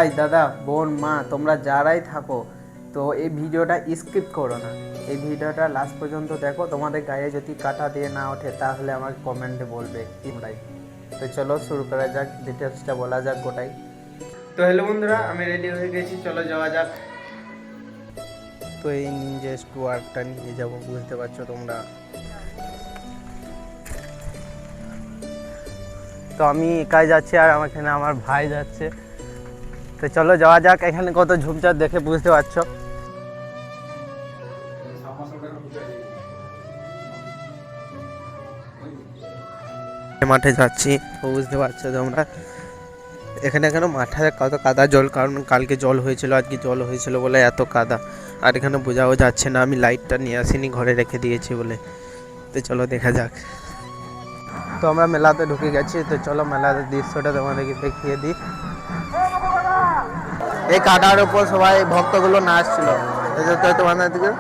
ভাই দাদা বোন মা তোমরা যারাই থাকো, তো এই ভিডিওটা স্কিপ করো না, এই ভিডিওটা লাস্ট পর্যন্ত দেখো। তোমাদের গায়ে যদি কাটা দিয়ে না ওঠে তাহলে আমাকে কমেন্টে বলবে তোমরাই। তো চলো শুরু করা যাক, ডিটেলসটা বলা যাক গোটাই। তো হ্যালো বন্ধুরা, আমি রেডি হয়ে গেছি, চলো যাওয়া যাক। তো এই নিনজা স্টুয়ার্টটা নিয়ে যাবো, বুঝতে পারছো তোমরা। তো আমি একাই যাচ্ছি আর এখানে আমার ভাই যাচ্ছে। তো চলো যাওয়া যাক। এখানে কত ঝুপঝাপ দেখে বুঝতে পারছো। মাঠে যাচ্ছি, তো বুঝতে পারছো তোমরা। এখানে কেন মাঠে কত কাদা জল, কারণ কালকে জল হয়েছিল, আজকে জল হয়েছিল বলে এত কাদা। আর এখানে বোঝাও যাচ্ছে না, আমি লাইটটা নিয়ে আসিনি, ঘরে রেখে দিয়েছি বলে। তো চলো দেখা যাক। তো আমরা মেলাতে ঢুকে গেছি, তো চলো মেলার দৃশ্যটা তোমাদেরকে দেখিয়ে দিই। এই কাদার উপর সবাই ভক্তগুলো নাচছিল তোমাদের দিকে।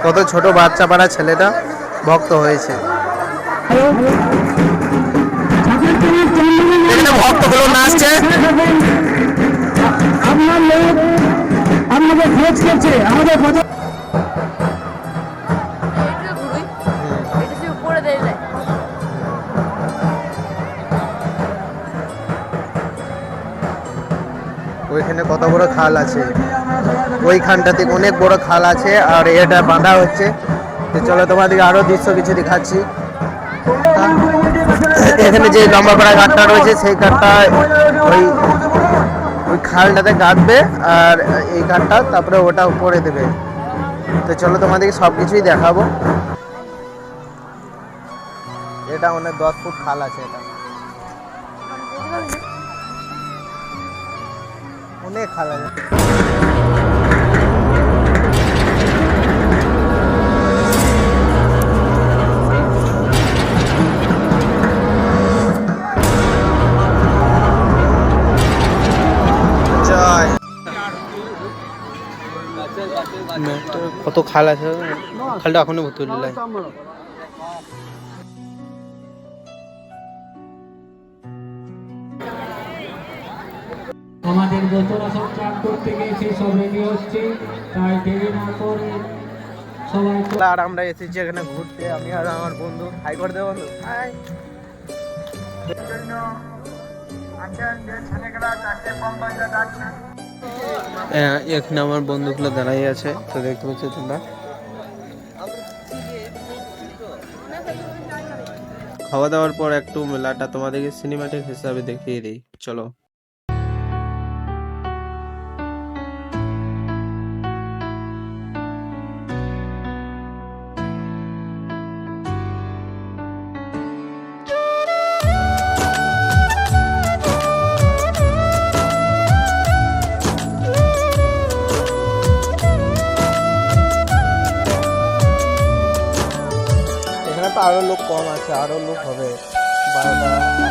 কত ছোট বাচ্চা পাড়া ছেলেটা ভক্ত হয়েছে। এখানে ভক্তগুলো নাচছে। আমাদের খোঁজ করছে আমাদের ওইখানে কত বড় খাল আছে, ওইখানটাতে অনেক বড় খাল আছে আর এটা বাঁধা হচ্ছে। তো চলো তোমাদেরকে আরো দৃশ্য কিছু দেখাচ্ছি। এখানে যে লম্বা পাড়া ঘাটটা রয়েছে সেই ঘাটটা ওই ওই খালটাতে গাঁথবে আর এই ঘাটটা তারপরে ওটা উপরে দেবে। তো চলো তোমাদেরকে সব কিছুই দেখাবো। এটা অনেক 10 ফুট খাল আছে, এটা অনেক খাল আছে। কত খাল আছে, খালটা এখনো ভর্তি হল। আমাদের দোসরা সব চান করতে গিয়েছে, সব রেডি হচ্ছে, তাই দেরি না করে সবাই। আর আমরা এসেছি এখানে ঘুরতে, আমি আর আমার বন্ধু। হাই করে দে বন্ধু, হাই। এখানে আমার বন্ধুগুলো দাঁড়াই আছে, তো দেখতে পাচ্ছ তোমরা। খাওয়া দাওয়ার পর একটু মেলাটা তোমাদেরকে সিনেমাটিক হিসাবে দেখিয়ে দিই, চলো। এখানে তো আরো লোক কম আছে, আরো লোক হবে 12টা 1টা।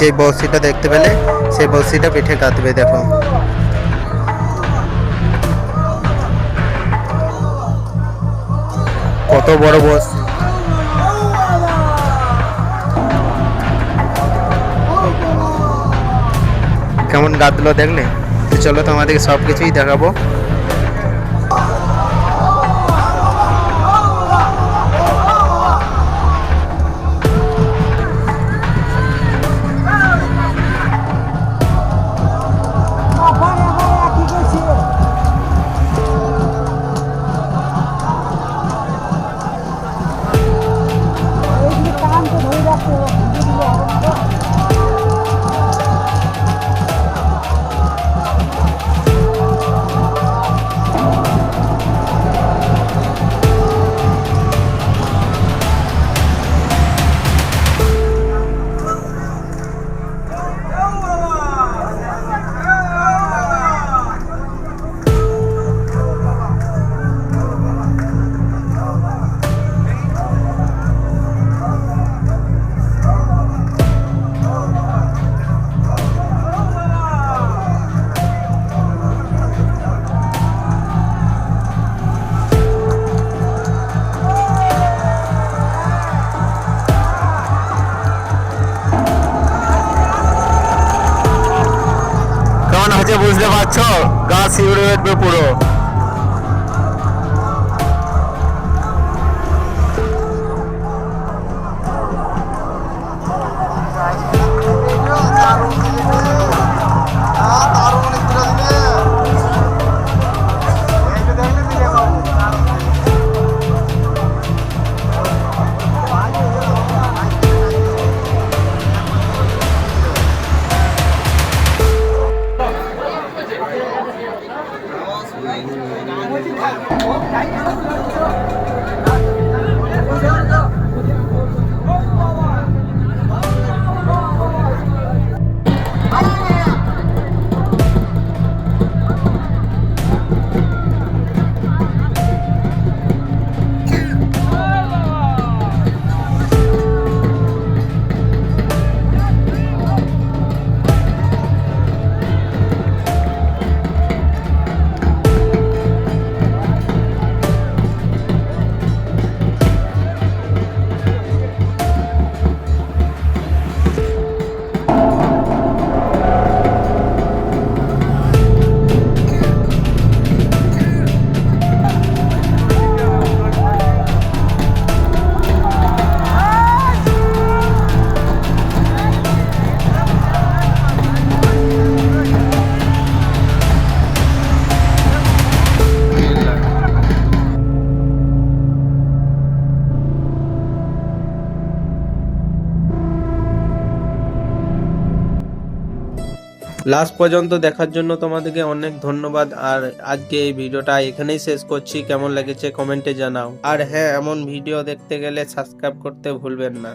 যে বড়শিটা দেখতে পেলে সেই বড়শিটা পিঠে কাটবে, দেখো। কত বড় বড়শি। কেমন গাদলো দেখলে। তো চলো তোমাদেরকে সব কিছুই দেখাবো। কেমন হচ্ছে বুঝতে পারছো, গা শিউরে উঠবে পুরো। লাস্ট পর্যন্ত দেখার জন্য তোমাদেরকে অনেক ধন্যবাদ। আর আজকে এই ভিডিওটা এখানেই শেষ করছি। কেমন লেগেছে কমেন্টে জানাও। আর হ্যাঁ, এমন ভিডিও দেখতে গেলে সাবস্ক্রাইব করতে ভুলবেন না।